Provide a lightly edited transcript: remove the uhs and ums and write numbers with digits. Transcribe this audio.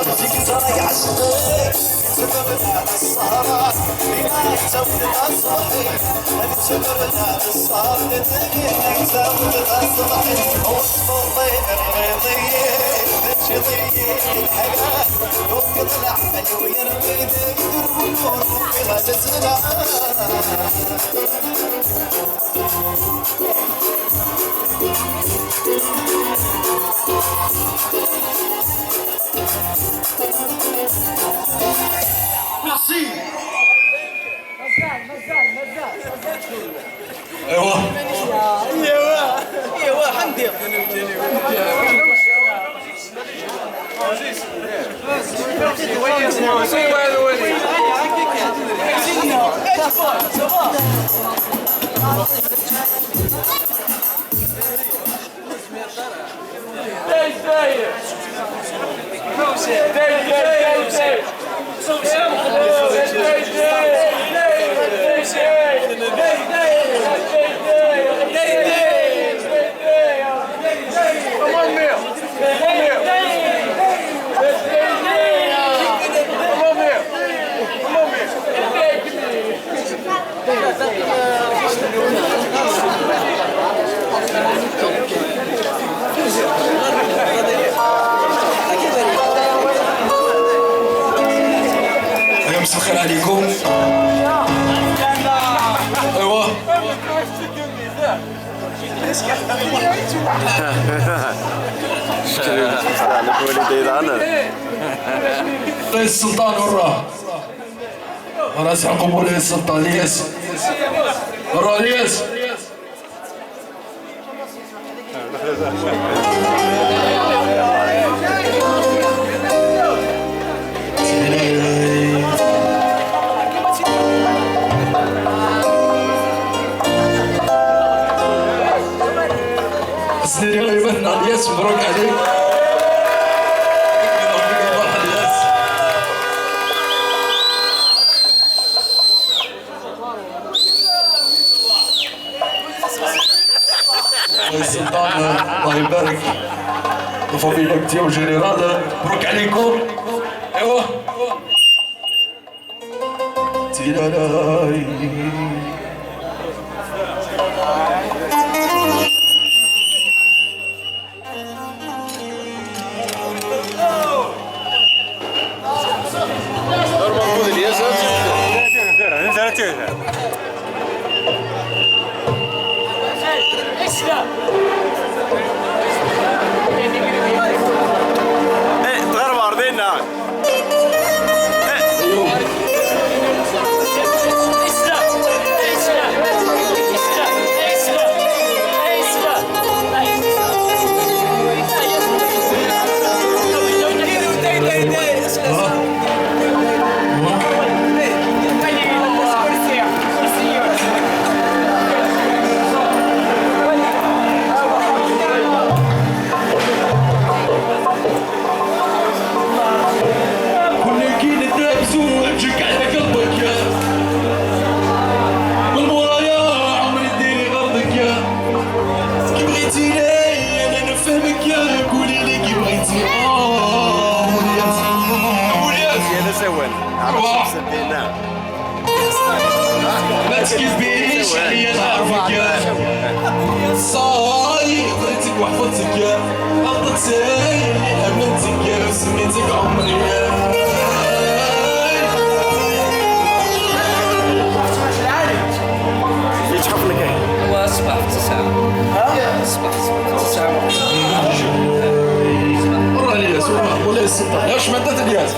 تقطع عشقك تبرنا الصراحة بما تولد أصبحي تبرنا الصالة تولد أصبحي وصفوطين الريضيين تشضيين الحياة فوق العمل ويرمي درب النور في غد الزمان ايوا حمدي مساء الخير عليكم. ايوا مولاي السلطان وراه انا اسحق مولاي السلطان الياس وراه الياس سيدي غيبتنا الياس مبروك عليك السلطان الله يبارك الفضيلة ديالو جنرال مبروك عليكم. ايوا تيلالاي تغرب عرضينا ما تكذبيش عليا نعرفك يا صاي بغيتك وحفظتك يا غلطتي امنتك يا وسميتك عمري يتحف لك ايه؟ هو اصبح في 9 اصبح 9 ورا الياس ولا السلطان واش مادة الياس